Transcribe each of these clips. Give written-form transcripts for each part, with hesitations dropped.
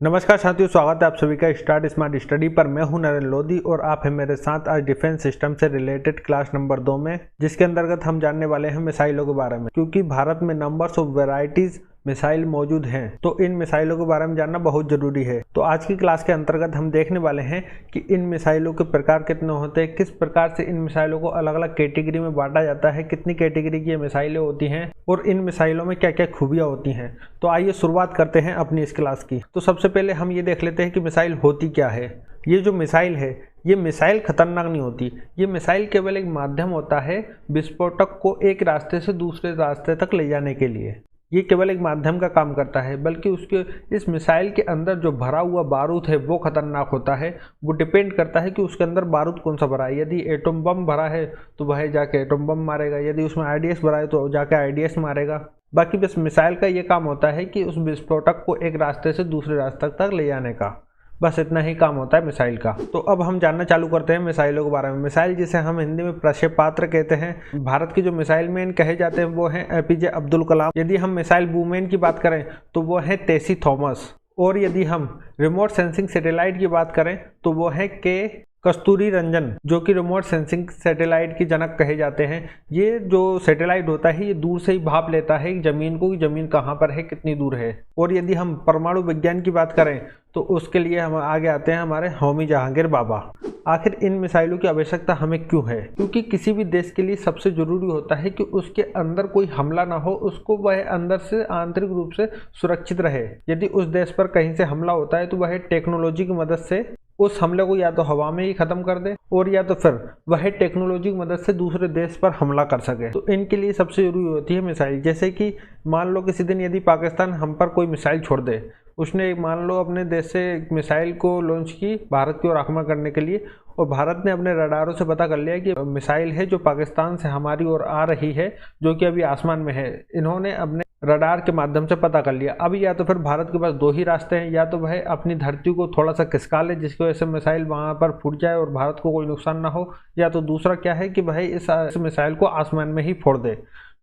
नमस्कार साथियों, स्वागत है आप सभी का स्टार्ट स्मार्ट स्टडी पर। मैं हूं नरेंद्र लोधी और आप हैं मेरे साथ आज डिफेंस सिस्टम से रिलेटेड क्लास नंबर 2 में, जिसके अंतर्गत हम जानने वाले हैं मिसाइलों के बारे में। क्योंकि भारत में नंबर्स ऑफ वैरायटीज मिसाइल मौजूद हैं, तो इन मिसाइलों के बारे में जानना बहुत जरूरी है। तो आज की क्लास के अंतर्गत हम देखने वाले हैं कि इन मिसाइलों के प्रकार कितने होते हैं, किस प्रकार से इन मिसाइलों को अलग अलग कैटेगरी में बांटा जाता है, कितनी कैटेगरी की ये मिसाइलें होती हैं और इन मिसाइलों में क्या क्या खूबियां होती हैं। तो आइए शुरुआत करते हैं अपनी इस क्लास की। तो सबसे पहले हम ये देख लेते हैं कि मिसाइल होती क्या है। ये जो मिसाइल है, ये मिसाइल खतरनाक नहीं होती। ये मिसाइल केवल एक माध्यम होता है विस्फोटक को एक रास्ते से दूसरे रास्ते तक ले जाने के लिए। ये केवल एक माध्यम का काम करता है, बल्कि उसके इस मिसाइल के अंदर जो भरा हुआ बारूद है वो खतरनाक होता है। वो डिपेंड करता है कि उसके अंदर बारूद कौन सा भरा है। यदि एटम बम भरा है तो वह जाके एटम बम मारेगा, यदि उसमें आईडीएस भरा है तो जाके आईडीएस मारेगा। बाकी बस मिसाइल का ये काम होता है कि उस विस्फोटक को एक रास्ते से दूसरे रास्ते तक ले जाने का, बस इतना ही काम होता है मिसाइल का। तो अब हम जानना चालू करते हैं मिसाइलों के बारे में। मिसाइल जिसे हम हिंदी में प्रक्षेपास्त्र कहते हैं। भारत के जो मिसाइल मैन कहे जाते हैं वो हैं एपीजे अब्दुल कलाम। यदि हम मिसाइल वुमेन की बात करें तो वो है टेसी थॉमस। और यदि हम रिमोट सेंसिंग सैटेलाइट की बात करें तो वो है के कस्तूरी रंजन, जो कि रिमोट सेंसिंग सैटेलाइट के जनक कहे जाते हैं। ये जो सैटेलाइट होता है ये दूर से ही भाप लेता है जमीन को, कि जमीन कहाँ पर है, कितनी दूर है। और यदि हम परमाणु विज्ञान की बात करें तो उसके लिए हम आगे आते हैं हमारे होमी जहांगीर बाबा। आखिर इन मिसाइलों की आवश्यकता हमें क्यों है? क्योंकि किसी भी देश के लिए सबसे जरूरी होता है कि उसके अंदर कोई हमला ना हो, उसको वह अंदर से आंतरिक रूप से सुरक्षित रहे। यदि उस देश पर कहीं से हमला होता है तो वह टेक्नोलॉजी की मदद से उस हमले को या तो हवा में ही खत्म कर दे और या तो फिर वह टेक्नोलॉजी की मदद से दूसरे देश पर हमला कर सके। तो इनके लिए सबसे जरूरी होती है मिसाइल। जैसे कि मान लो किसी दिन यदि पाकिस्तान हम पर कोई मिसाइल छोड़ दे, उसने मान लो अपने देश से एक मिसाइल को लॉन्च की भारत की ओर आक्रमण करने के लिए, और भारत ने अपने रडारों से पता कर लिया कि मिसाइल है जो पाकिस्तान से हमारी ओर आ रही है, जो कि अभी आसमान में है। इन्होंने अपने रडार के माध्यम से पता कर लिया। अब या तो फिर भारत के पास दो ही रास्ते हैं, या तो वह अपनी धरती को थोड़ा सा खिसका ले जिसकी वजह से मिसाइल वहां पर फूट जाए और भारत को कोई नुकसान ना हो, या तो दूसरा क्या है कि वह इस मिसाइल को आसमान में ही फोड़ दे।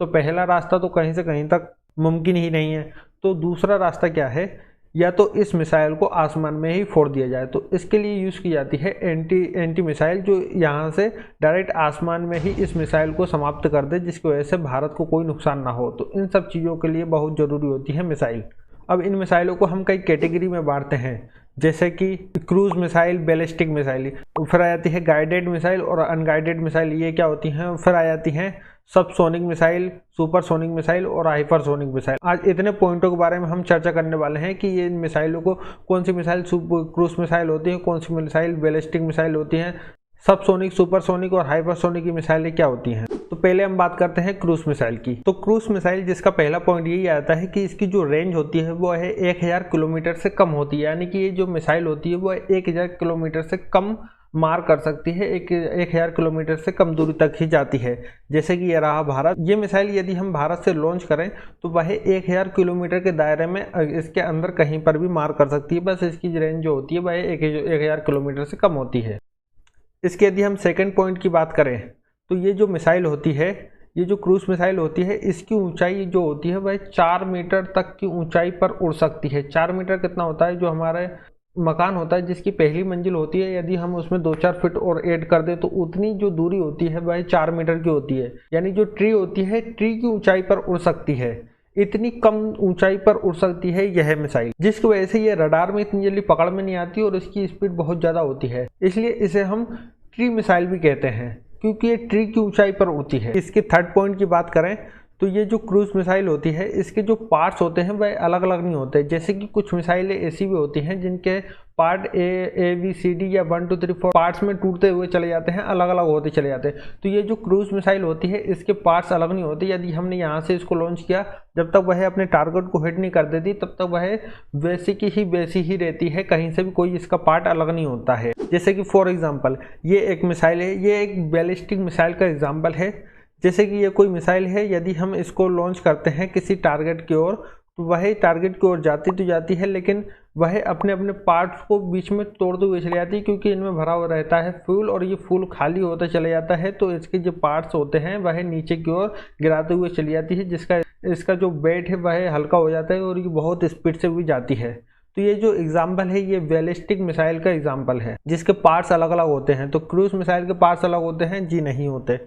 तो पहला रास्ता तो कहीं से कहीं तक मुमकिन ही नहीं है। तो दूसरा रास्ता क्या है, या तो इस मिसाइल को आसमान में ही फोड़ दिया जाए। तो इसके लिए यूज़ की जाती है एंटी मिसाइल, जो यहाँ से डायरेक्ट आसमान में ही इस मिसाइल को समाप्त कर दे, जिसकी वजह से भारत को कोई नुकसान ना हो। तो इन सब चीज़ों के लिए बहुत ज़रूरी होती है मिसाइल। अब इन मिसाइलों को हम कई कैटेगरी में बांटते हैं, जैसे कि क्रूज मिसाइल, बैलिस्टिक मिसाइल, फिर आ जाती है गाइडेड मिसाइल और अनगाइडेड मिसाइल। ये क्या होती हैं? फिर आ जाती हैं सबसोनिक मिसाइल, सुपरसोनिक मिसाइल और हाइपरसोनिक मिसाइल। आज इतने पॉइंटों के बारे में हम चर्चा करने वाले हैं कि ये इन मिसाइलों को कौन सी मिसाइल क्रूज मिसाइल होती है, कौन सी मिसाइल बैलिस्टिक मिसाइल होती हैं, सबसोनिक, सुपरसोनिक और हाइपरसोनिक की मिसाइलें क्या होती हैं। तो पहले हम बात करते हैं क्रूज मिसाइल की। तो क्रूज मिसाइल जिसका पहला पॉइंट यही आता है कि इसकी जो रेंज होती है वो है 1000 किलोमीटर से कम होती है। यानी कि ये जो मिसाइल होती है वो 1000 किलोमीटर से कम मार कर सकती है, 1000 किलोमीटर से कम दूरी तक ही जाती है। जैसे कि ये रहा भारत। ये मिसाइल यदि हम भारत से लॉन्च करें तो वह 1000 किलोमीटर के दायरे में इसके अंदर कहीं पर भी मार कर सकती है। बस इसकी रेंज जो होती है वह 1000 किलोमीटर से कम होती है। इसके यदि हम सेकंड पॉइंट की बात करें तो ये जो मिसाइल होती है, ये जो क्रूज मिसाइल होती है, इसकी ऊंचाई जो होती है वह 4 मीटर तक की ऊंचाई पर उड़ सकती है। 4 मीटर कितना होता है? जो हमारे मकान होता है जिसकी पहली मंजिल होती है, यदि हम उसमें 2-4 फीट और ऐड कर दें तो उतनी जो दूरी होती है वह 4 मीटर की होती है। यानी जो ट्री होती है, ट्री की ऊंचाई पर उड़ सकती है। इतनी कम ऊंचाई पर उड़ सकती है यह मिसाइल, जिसकी वजह से ये रडार में इतनी जल्दी पकड़ में नहीं आती और इसकी स्पीड बहुत ज़्यादा होती है। इसलिए इसे हम ट्री मिसाइल भी कहते हैं, क्योंकि ये ट्री की ऊंचाई पर उड़ती है। इसके थर्ड पॉइंट की बात करें तो ये जो क्रूज मिसाइल होती है, इसके जो पार्ट्स होते हैं वह अलग अलग नहीं होते। जैसे कि कुछ मिसाइलें ऐसी भी होती हैं जिनके part A B C D या 1 2 3 4 पार्ट्स में टूटते हुए चले जाते हैं, अलग अलग होते चले जाते हैं। तो ये जो क्रूज मिसाइल होती है इसके पार्ट्स अलग नहीं होते। यदि हमने यहाँ से इसको लॉन्च किया, जब तक वह अपने टारगेट को हिट नहीं कर देती तब तक वह वैसी ही रहती है, कहीं से भी कोई इसका पार्ट अलग नहीं होता है। जैसे कि फॉर एग्जाम्पल ये एक मिसाइल है, ये एक बैलिस्टिक मिसाइल का एग्जाम्पल है। जैसे कि ये कोई मिसाइल है, यदि हम इसको लॉन्च करते हैं किसी टारगेट की ओर तो वह टारगेट की ओर जाती तो जाती है, लेकिन वह अपने अपने पार्ट्स को बीच में तोड़ते हुए चले जाती है, क्योंकि इनमें भरा हुआ रहता है फ्यूल और ये फ्यूल खाली होता चले जाता है। तो इसके जो पार्ट्स होते हैं वह नीचे की ओर गिराते हुए चली जाती है, जिसका इसका जो वेट है वह हल्का हो जाता है और ये बहुत स्पीड से भी जाती है। तो ये जो एग्जाम्पल है ये बैलिस्टिक मिसाइल का एग्जाम्पल है जिसके पार्ट्स अलग अलग होते हैं। तो क्रूज मिसाइल के पार्ट्स अलग होते हैं? जी नहीं होते।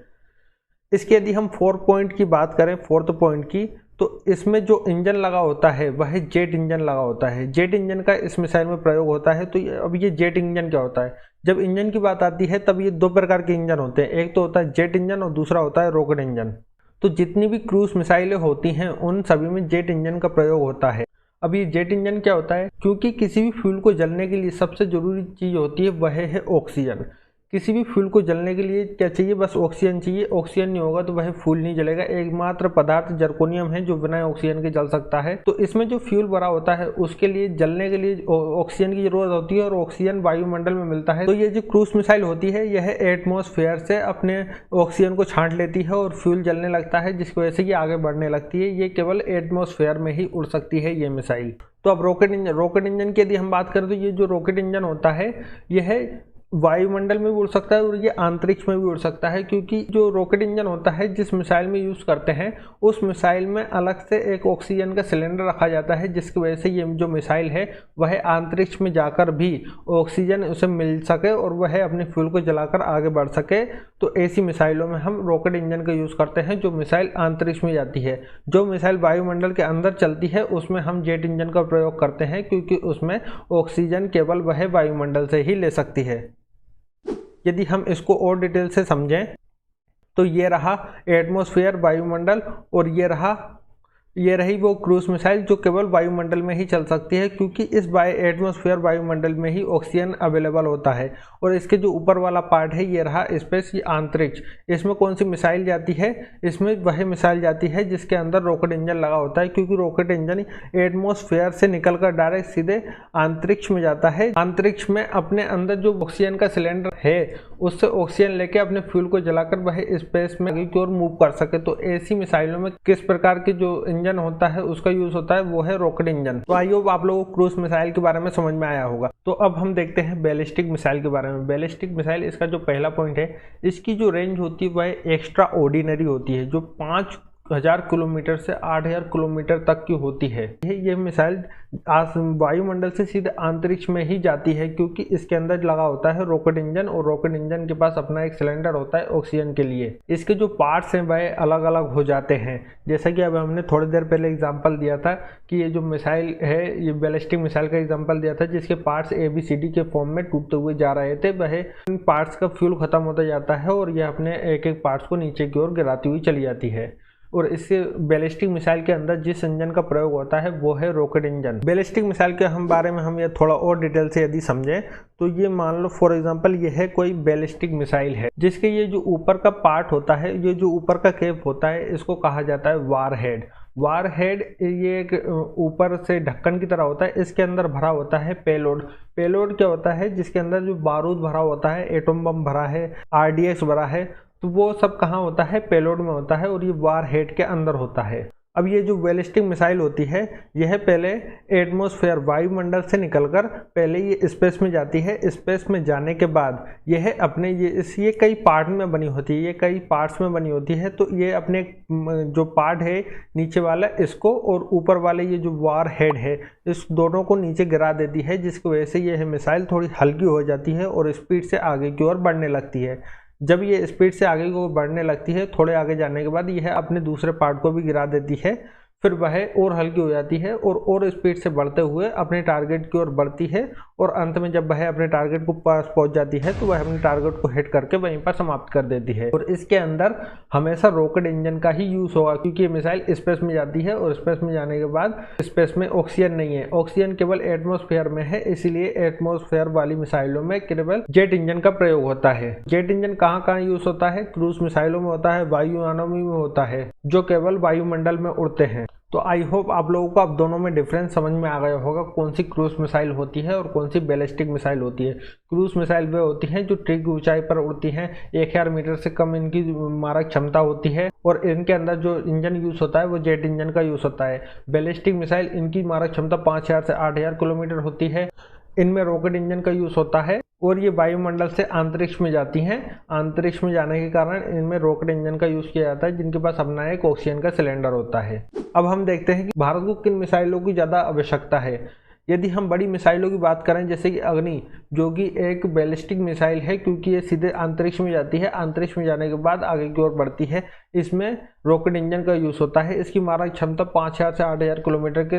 इसके यदि हम 4 पॉइंट की बात करें, 4th पॉइंट की, तो इसमें जो इंजन लगा होता है वह जेट इंजन लगा होता है। जेट इंजन का इस मिसाइल में प्रयोग होता है। तो अब ये जेट इंजन क्या होता है? जब इंजन की बात आती है तब ये 2 प्रकार के इंजन होते हैं, एक तो होता है जेट इंजन और दूसरा होता है रॉकेट इंजन। तो जितनी भी क्रूज मिसाइलें होती हैं उन सभी में जेट इंजन का प्रयोग होता है। अब ये जेट इंजन क्या होता है? क्योंकि किसी भी फ्यूल को जलने के लिए सबसे जरूरी चीज होती है वह है ऑक्सीजन। किसी भी फ्यूल को जलने के लिए क्या चाहिए? बस ऑक्सीजन चाहिए। ऑक्सीजन नहीं होगा तो वह फ्यूल नहीं जलेगा। एकमात्र पदार्थ जर्कोनियम है जो बिना ऑक्सीजन के जल सकता है। तो इसमें जो फ्यूल भरा होता है उसके लिए जलने के लिए ऑक्सीजन की जरूरत होती है और ऑक्सीजन वायुमंडल में मिलता है। तो ये जो क्रूज मिसाइल होती है यह एटमॉस्फेयर से अपने ऑक्सीजन को छांट लेती है और फ्यूल जलने लगता है, जिसकी वजह से ये आगे बढ़ने लगती है। ये केवल एटमॉस्फेयर में ही उड़ सकती है ये मिसाइल। तो अब रॉकेट इंजन की यदि हम बात करें तो ये जो रॉकेट इंजन होता है यह वायुमंडल में भी उड़ सकता है और ये अंतरिक्ष में भी उड़ सकता है। क्योंकि जो रॉकेट इंजन होता है जिस मिसाइल में यूज़ करते हैं उस मिसाइल में अलग से एक ऑक्सीजन का सिलेंडर रखा जाता है, जिसकी वजह से ये जो मिसाइल है वह अंतरिक्ष में जाकर भी ऑक्सीजन उसे मिल सके और वह अपने फ्यूल को जलाकर आगे बढ़ सके। तो ऐसी मिसाइलों में हम रॉकेट इंजन का यूज़ करते हैं जो मिसाइल अंतरिक्ष में जाती है। जो मिसाइल वायुमंडल के अंदर चलती है उसमें हम जेट इंजन का प्रयोग करते हैं, क्योंकि उसमें ऑक्सीजन केवल वह वायुमंडल से ही ले सकती है। यदि हम इसको और डिटेल से समझें तो ये रहा एटमॉस्फेयर, वायुमंडल, और ये रही वो क्रूज मिसाइल जो केवल वायुमंडल में ही चल सकती है, क्योंकि इस एटमॉस्फेयर वायुमंडल में ही ऑक्सीजन अवेलेबल होता है। और इसके जो ऊपर वाला पार्ट है ये रहा स्पेस, ये अंतरिक्ष। इसमें कौन सी मिसाइल जाती है? इसमें वह मिसाइल जाती है जिसके अंदर रॉकेट इंजन लगा होता है, क्योंकि रॉकेट इंजन एटमॉस्फेयर से निकलकर डायरेक्ट सीधे अंतरिक्ष में जाता है। अंतरिक्ष में अपने अंदर जो ऑक्सीजन का सिलेंडर है उससे ऑक्सीजन लेके अपने फ्यूल को जलाकर वह स्पेस में आगे की ओर मूव कर सके। तो ऐसी मिसाइलों में किस प्रकार की जो इंजन होता है उसका यूज होता है वो है रॉकेट इंजन। तो आई होप आप लोगों को क्रूज मिसाइल के बारे में समझ में आया होगा। तो अब हम देखते हैं बैलिस्टिक मिसाइल के बारे में। बैलिस्टिक मिसाइल, इसका जो पहला पॉइंट है, इसकी जो रेंज होती है वह एक्स्ट्रा ऑर्डिनरी होती है, जो 5000 किलोमीटर से 8000 किलोमीटर तक की होती है। ये मिसाइल वायुमंडल से सीधे अंतरिक्ष में ही जाती है, क्योंकि इसके अंदर लगा होता है रॉकेट इंजन और रॉकेट इंजन के पास अपना एक सिलेंडर होता है ऑक्सीजन के लिए। इसके जो पार्ट्स हैं वह अलग अलग हो जाते हैं। जैसा कि अब हमने थोड़ी देर पहले एग्जांपल दिया था कि ये जो मिसाइल है ये बैलिस्टिक मिसाइल का एग्जांपल दिया था जिसके पार्ट्स ABCD के फॉर्म में टूटते हुए जा रहे थे। वह इन पार्ट्स का फ्यूल खत्म होता जाता है और यह अपने एक एक पार्ट्स को नीचे की ओर गिराती हुई चली जाती है। और इससे बैलिस्टिक मिसाइल के अंदर जिस इंजन का प्रयोग होता है वो है रॉकेट इंजन। बैलिस्टिक मिसाइल के बारे में हम ये थोड़ा और डिटेल से यदि समझें तो ये मान लो फॉर एग्जांपल ये है कोई बैलिस्टिक मिसाइल है जिसके ये जो ऊपर का पार्ट होता है, ये जो ऊपर का कैप होता है, इसको कहा जाता है वारहेड। वारहेड ये एक ऊपर से ढक्कन की तरह होता है, इसके अंदर भरा होता है पेलोड। पेलोड क्या होता है? जिसके अंदर जो बारूद भरा होता है, एटम बम भरा है, RDX भरा है, तो वो सब कहाँ होता है? पेलोड में होता है और ये वारहेड के अंदर होता है। अब ये जो बैलिस्टिक मिसाइल होती है यह पहले एटमॉस्फेयर वायुमंडल से निकलकर पहले ये स्पेस में जाती है। स्पेस में जाने के बाद यह अपने ये कई पार्ट में बनी होती है, ये कई पार्ट्स में बनी होती है। तो ये अपने जो पार्ट है नीचे वाला इसको और ऊपर वाले ये जो वार हेड है इस दोनों को नीचे गिरा देती है, जिसकी वजह से यह मिसाइल थोड़ी हल्की हो जाती है और स्पीड से आगे की ओर बढ़ने लगती है। जब ये स्पीड से आगे को बढ़ने लगती है, थोड़े आगे जाने के बाद यह अपने दूसरे पार्ट को भी गिरा देती है, फिर वह और हल्की हो जाती है और स्पीड से बढ़ते हुए अपने टारगेट की ओर बढ़ती है और अंत में जब वह अपने टारगेट को पास पहुंच जाती है तो वह अपने टारगेट को हिट करके वहीं पर समाप्त कर देती है। और इसके अंदर हमेशा रॉकेट इंजन का ही यूज होगा, क्योंकि ये मिसाइल स्पेस में जाती है और स्पेस में जाने के बाद स्पेस में ऑक्सीजन नहीं है, ऑक्सीजन केवल एटमॉस्फेयर में है, इसीलिए एटमॉस्फेयर वाली मिसाइलों में केवल जेट इंजन का प्रयोग होता है। जेट इंजन कहाँ कहाँ यूज होता है? क्रूज मिसाइलों में होता है, वायुयानों में होता है जो केवल वायुमंडल में उड़ते हैं। तो आई होप आप लोगों को अब दोनों में डिफरेंस समझ में आ गया होगा, कौन सी क्रूज मिसाइल होती है और कौन सी बैलिस्टिक मिसाइल होती है। क्रूज मिसाइल वे होती हैं जो ट्री की ऊंचाई पर उड़ती हैं, 1000 मीटर से कम इनकी मारक क्षमता होती है और इनके अंदर जो इंजन यूज होता है वो जेट इंजन का यूज होता है। बैलिस्टिक मिसाइल इनकी मारक क्षमता 5000 से 8000 किलोमीटर होती है, इनमें रॉकेट इंजन का यूज होता है और ये वायुमंडल से अंतरिक्ष में जाती हैं। अंतरिक्ष में जाने के कारण इनमें रॉकेट इंजन का यूज किया जाता है, जिनके पास अपना एक ऑक्सीजन का सिलेंडर होता है। अब हम देखते हैं कि भारत को किन मिसाइलों की ज़्यादा आवश्यकता है। यदि हम बड़ी मिसाइलों की बात करें जैसे कि अग्नि, जो कि एक बैलिस्टिक मिसाइल है क्योंकि ये सीधे अंतरिक्ष में जाती है, अंतरिक्ष में जाने के बाद आगे की ओर बढ़ती है, इसमें रॉकेट इंजन का यूज होता है। इसकी मारक क्षमता 5000 से 8000 किलोमीटर के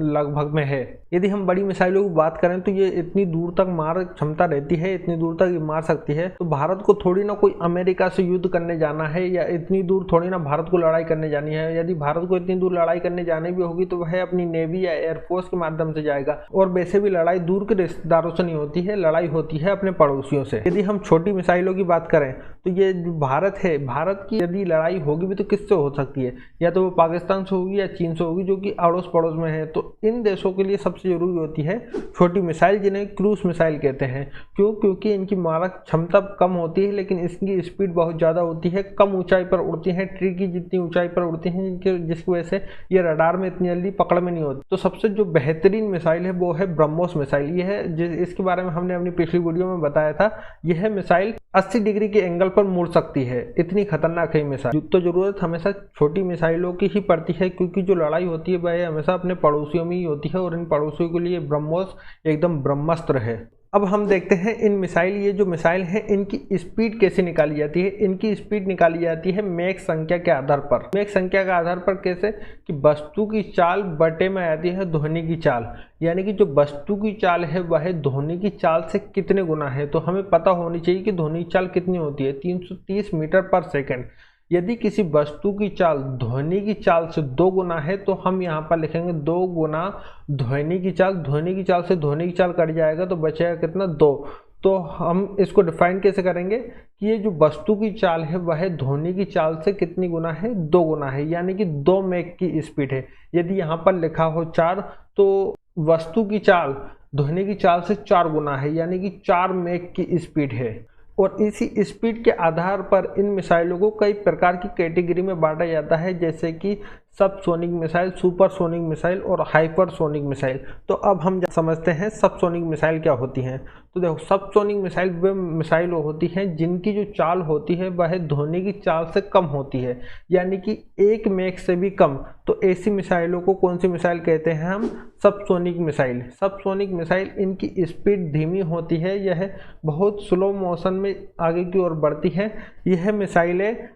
लगभग में है। यदि हम बड़ी मिसाइलों की बात करें तो ये इतनी दूर तक मारक क्षमता रहती है, इतनी दूर तक ये मार सकती है। तो भारत को थोड़ी ना कोई अमेरिका से युद्ध करने जाना है या इतनी दूर थोड़ी ना भारत को लड़ाई करने जानी है। यदि भारत को इतनी दूर लड़ाई करने जानी भी होगी तो वह अपनी नेवी या एयरफोर्स के माध्यम से जाएगा। और वैसे भी लड़ाई दूर के रिश्तेदारों से नहीं होती है, लड़ाई होती है अपने पड़ोसियों से। यदि हम छोटी मिसाइलों की बात करें तो ये जो भारत है, भारत की यदि लड़ाई होगी भी तो किससे हो सकती है, या तो वो पाकिस्तान से होगी या चीन से होगी, जो कि अड़ोस पड़ोस में है। तो इन देशों के लिए सबसे जरूरी होती है छोटी मिसाइल, जिन्हें क्रूज मिसाइल कहते हैं। क्यों? क्योंकि इनकी मारक क्षमता कम होती है लेकिन इसकी स्पीड बहुत ज़्यादा होती है, कम ऊंचाई पर उड़ती हैं, ट्री की जितनी ऊंचाई पर उड़ती हैं, जिसकी वजह से ये रडार में इतनी जल्दी पकड़ में नहीं होती। तो सबसे जो बेहतरीन मिसाइल है वो है ब्रह्मोस मिसाइल। ये है इसके बारे में हमने अपनी पिछली वीडियो में बताया था। यह मिसाइल 80 डिग्री के एंगल पर मुड़ सकती है, इतनी खतरनाक है मिसाइल। तो जरूरत हमेशा छोटी मिसाइलों की ही पड़ती है क्योंकि जो लड़ाई होती है वह हमेशा अपने पड़ोसियों में ही होती है और इन पड़ोसियों के लिए ब्रह्मोस एकदम ब्रह्मास्त्र है। अब हम देखते हैं इन मिसाइल, ये जो मिसाइल है इनकी स्पीड कैसे निकाली जाती है। इनकी स्पीड निकाली जाती है मैक संख्या के आधार पर। मैक संख्या के आधार पर कैसे? कि वस्तु की चाल बटे में आती है ध्वनि की चाल, यानी कि जो वस्तु की चाल है वह ध्वनि की चाल से कितने गुना है। तो हमें पता होनी चाहिए कि ध्वनि की चाल कितनी होती है, 330 मीटर पर सेकेंड। यदि किसी वस्तु की चाल ध्वनि की चाल से 2 गुना है तो हम यहाँ पर लिखेंगे 2 गुना ध्वनि की चाल। ध्वनि की चाल से ध्वनि की चाल कट जाएगा तो बचेगा कितना? 2। तो हम इसको डिफाइन कैसे करेंगे कि ये जो वस्तु की चाल है वह ध्वनि की चाल से कितनी गुना है? 2 गुना है, यानी कि 2 मैक की स्पीड है। यदि यहाँ पर लिखा हो 4 तो वस्तु की चाल ध्वनि की चाल से 4 गुना है, यानी कि 4 मैक की स्पीड है। और इसी स्पीड के आधार पर इन मिसाइलों को कई प्रकार की कैटेगरी में बांटा जाता है, जैसे कि सबसोनिक मिसाइल, सुपरसोनिक मिसाइल और हाइपरसोनिक मिसाइल। तो अब हम समझते हैं सबसोनिक मिसाइल क्या होती हैं। तो देखो, सबसोनिक मिसाइल वे मिसाइल होती हैं जिनकी जो चाल होती है वह ध्वनि की चाल से कम होती है, यानी कि 1 मैक से भी कम। तो ऐसी मिसाइलों को कौन सी मिसाइल कहते हैं हम? Subsonic missile. सबसोनिक मिसाइल इनकी स्पीड धीमी होती है, यह बहुत स्लो मोशन में आगे की ओर बढ़ती है। यह मिसाइलें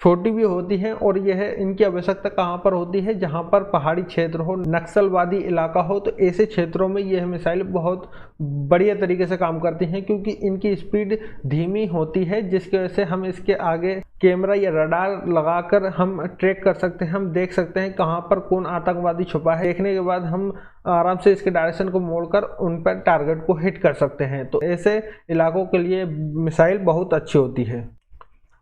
छोटी भी होती हैं और यह इनकी आवश्यकता कहाँ पर होती है? जहाँ पर पहाड़ी क्षेत्र हो, नक्सलवादी इलाका हो, तो ऐसे क्षेत्रों में यह मिसाइल बहुत बढ़िया तरीके से काम करती हैं क्योंकि इनकी स्पीड धीमी होती है, जिसकी वजह से हम इसके आगे कैमरा या रडार लगाकर हम ट्रैक कर सकते हैं। हम देख सकते हैं कहाँ पर कौन आतंकवादी छुपा है। देखने के बाद हम आराम से इसके डायरेक्शन को मोड़कर उन पर टारगेट को हिट कर सकते हैं। तो ऐसे इलाकों के लिए मिसाइल बहुत अच्छी होती है।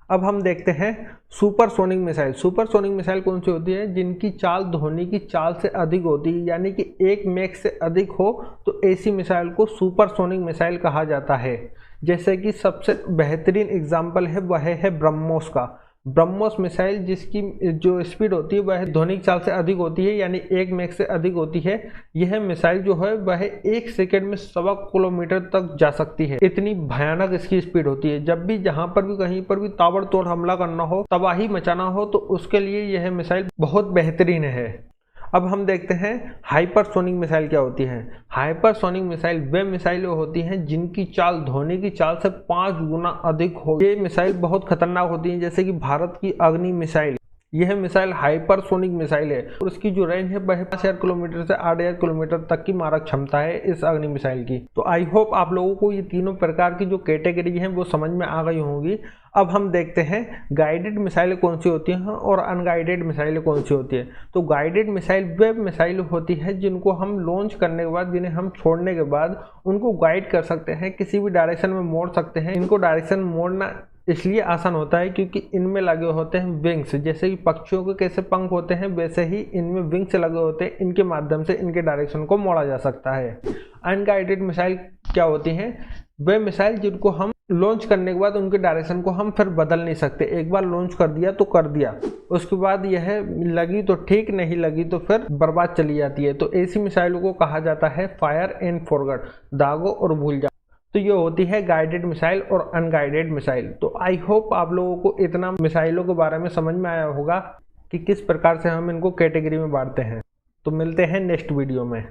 अब हम देखते हैं सुपरसोनिक मिसाइल। सुपरसोनिक मिसाइल कौन सी होती है? जिनकी चाल ध्वनि की चाल से अधिक होती है, यानी कि 1 मैक से अधिक हो तो ऐसी मिसाइल को सुपरसोनिक मिसाइल कहा जाता है। जैसे कि सबसे बेहतरीन एग्जाम्पल है वह है ब्रह्मोस का। ब्रह्मोस मिसाइल जिसकी जो स्पीड होती है वह ध्वनि की चाल से अधिक होती है, यानी 1 मैक से अधिक होती है। यह मिसाइल जो है वह 1 सेकेंड में 1.25 किलोमीटर तक जा सकती है, इतनी भयानक इसकी स्पीड होती है। जब भी जहां पर भी कहीं पर भी ताबड़तोड़ हमला करना हो, तबाही मचाना हो, तो उसके लिए यह मिसाइल बहुत बेहतरीन है। अब हम देखते हैं हाइपरसोनिक मिसाइल क्या होती है। हाइपरसोनिक मिसाइल वे मिसाइलें होती हैं जिनकी चाल ध्वनि की चाल से 5 गुना अधिक हो। ये मिसाइल बहुत खतरनाक होती हैं, जैसे कि भारत की अग्नि मिसाइल। यह मिसाइल हाइपरसोनिक मिसाइल है और उसकी जो रेंज है वह 5000 किलोमीटर से 8000 किलोमीटर तक की मारक क्षमता है इस अग्नि मिसाइल की। तो आई होप आप लोगों को ये तीनों प्रकार की जो कैटेगरी हैं वो समझ में आ गई होंगी। अब हम देखते हैं गाइडेड मिसाइलें कौन सी होती हैं और अनगाइडेड मिसाइलें कौन सी होती है। तो गाइडेड मिसाइल वे मिसाइल होती है जिनको हम लॉन्च करने के बाद, जिन्हें हम छोड़ने के बाद उनको गाइड कर सकते हैं, किसी भी डायरेक्शन में मोड़ सकते हैं। इनको डायरेक्शन मोड़ना इसलिए आसान होता है क्योंकि इनमें लगे होते हैं विंग्स। जैसे कि पक्षियों के कैसे पंख होते हैं वैसे ही इनमें विंग्स लगे होते हैं, इनके माध्यम से इनके डायरेक्शन को मोड़ा जा सकता है। अनगाइडेड मिसाइल क्या होती हैं? वे मिसाइल जिनको हम लॉन्च करने के बाद उनके डायरेक्शन को हम फिर बदल नहीं सकते। एक बार लॉन्च कर दिया तो कर दिया, उसके बाद यह लगी तो ठीक, नहीं लगी तो फिर बर्बाद चली जाती है। तो ऐसी मिसाइलों को कहा जाता है फायर एंड फॉरगेट, दागो और भूल जा। तो ये होती है गाइडेड मिसाइल और अनगाइडेड मिसाइल। तो आई होप आप लोगों को इतना मिसाइलों के बारे में समझ में आया होगा कि किस प्रकार से हम इनको कैटेगरी में बांटते हैं। तो मिलते हैं नेक्स्ट वीडियो में।